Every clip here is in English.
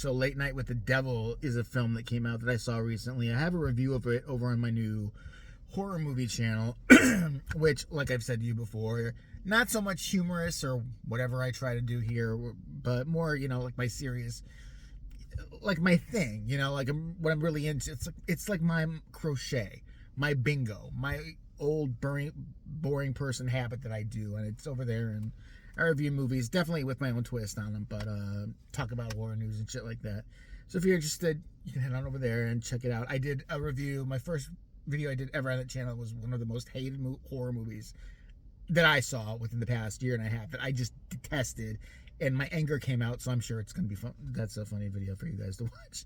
So Late Night with the Devil is a film that came out that I saw recently. I have a review of it over on my new horror movie channel, which, like I've said to you before, not so much humorous or whatever I try to do here, but more, like my serious, like my thing, like what I'm really into. It's like my crochet, my bingo, my old boring person habit that I do, and it's over there, and I review movies, definitely with my own twist on them, but talk about horror news and shit like that. So if you're interested, you can head on over there and check it out. I did a review. My first video I did ever on that channel was one of the most hated horror movies that I saw within the past year and a half that I just detested, and my anger came out, so I'm sure it's going to be fun. That's a funny video for you guys to watch.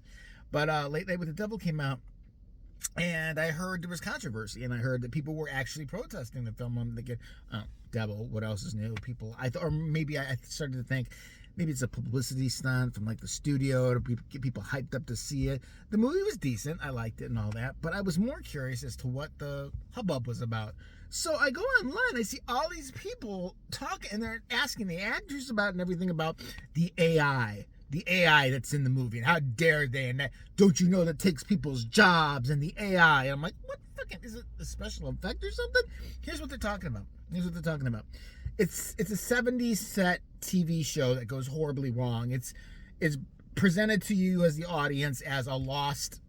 But Late Night with the Devil came out, and I heard there was controversy, and I heard that people were actually protesting the film. I'm thinking, devil, what else is new? Or maybe I started to think, maybe it's a publicity stunt from like the studio to get people hyped up to see it. The movie was decent. I liked it and all that, but I was more curious as to what the hubbub was about. So I go online, I see all these people talking, and they're asking the actors about and everything about the AI that's in the movie, and how dare they, and that, don't you know that takes people's jobs, and the AI. And I'm like, what fucking, is it a special effect or something? Here's what they're talking about. It's a 70s set TV show that goes horribly wrong. It's presented to you as the audience as a lost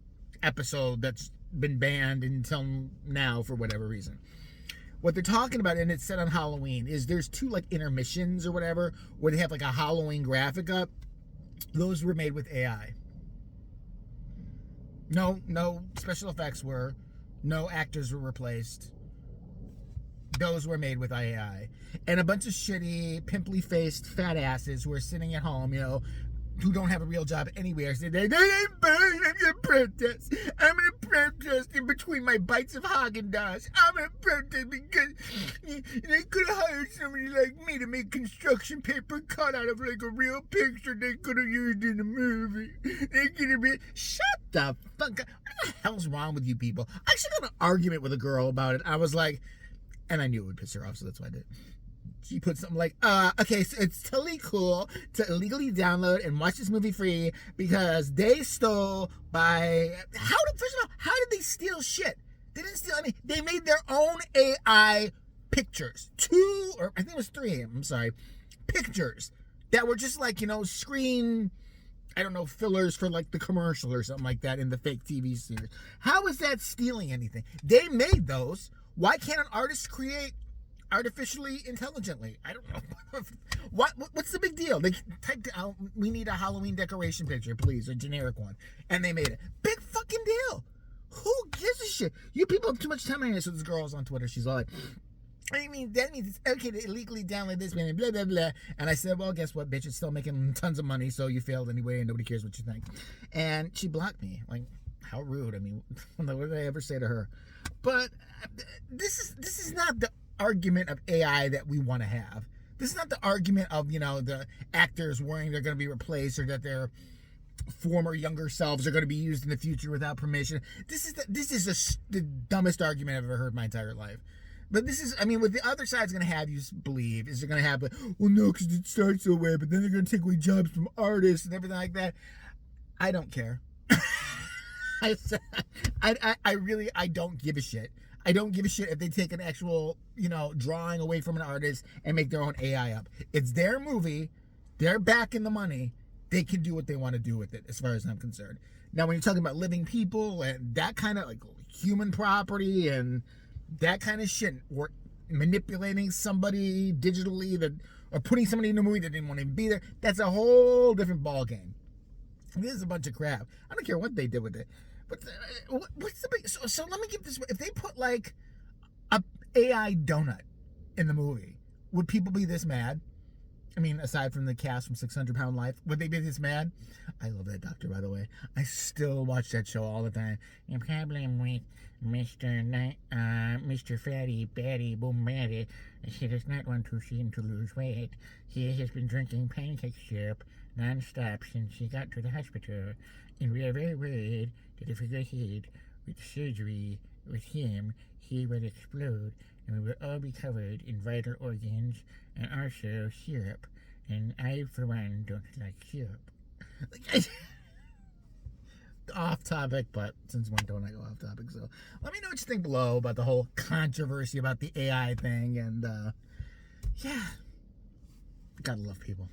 episode that's been banned until now for whatever reason. What they're talking about, and it's set on Halloween, is there's two like intermissions or whatever where they have like a Halloween graphic up. Those were made with AI. No special effects no actors were replaced. Those were made with AI. And a bunch of shitty, pimply-faced fat asses who are sitting at home, who don't have a real job anywhere, say, I'm gonna protest. I'm gonna protest in between my bites of Haagen-Dazs. I'm gonna protest because they could have hired somebody like me to make construction paper cut out of like a real picture they could have used in a movie. They could have been, shut the fuck up. What the hell's wrong with you people? I actually got an argument with a girl about it. I was like, and I knew it would piss her off, so that's why I did it. She put something like, okay, so it's totally cool to illegally download and watch this movie free because they stole first of all, how did they steal shit? They didn't steal any. They made their own AI pictures. 2, or I think it was 3, I'm sorry, pictures that were just like, screen, I don't know, fillers for like the commercial or something like that in the fake TV series. How is that stealing anything? They made those. Why can't an artist create artificially intelligently? I don't know. What's the big deal? They typed out, we need a Halloween decoration picture, please, a generic one, and they made it. Big fucking deal. Who gives a shit? You people have too much time on here. So this girl's on Twitter. She's all like, I mean, that means it's okay to illegally download this, blah, blah, blah, blah. And I said, well, guess what, bitch? It's still making tons of money, so you failed anyway, and nobody cares what you think. And she blocked me. Like, how rude. I mean, what did I ever say to her? But this is not the argument of AI that we want to have. This is not the argument of, the actors worrying they're going to be replaced or that their former younger selves are going to be used in the future without permission. This is the dumbest argument I've ever heard in my entire life. But this is, what the other side's going to have you believe is they're going to have, well, no, because it starts that way, but then they're going to take away jobs from artists and everything like that. I don't care. I don't give a shit. I don't give a shit if they take an actual, drawing away from an artist and make their own AI up. It's their movie. They're backing the money. They can do what they want to do with it, as far as I'm concerned. Now, when you're talking about living people and that kind of, like, human property and that kind of shit, or manipulating somebody digitally or putting somebody in a movie that didn't want to be there, that's a whole different ball game. This is a bunch of crap. I don't care what they did with it. But what's the big... So let me give this... If they put, like, a AI donut in the movie, would people be this mad? I mean, aside from the cast from 600 Pound Life, would they be this mad? I love that doctor, by the way. I still watch that show all the time. The problem with Mr. Fatty, Batty, Boom Batty, he does not want to seem to lose weight. He has been drinking pancake syrup non-stop since he got to the hospital, and we are very worried that if we go ahead with surgery with him, he will explode, and we will all be covered in vital organs and also syrup. And I, for one, don't like syrup. off topic, but since when don't I go off topic? So let me know what you think below about the whole controversy about the AI thing. And yeah, gotta love people.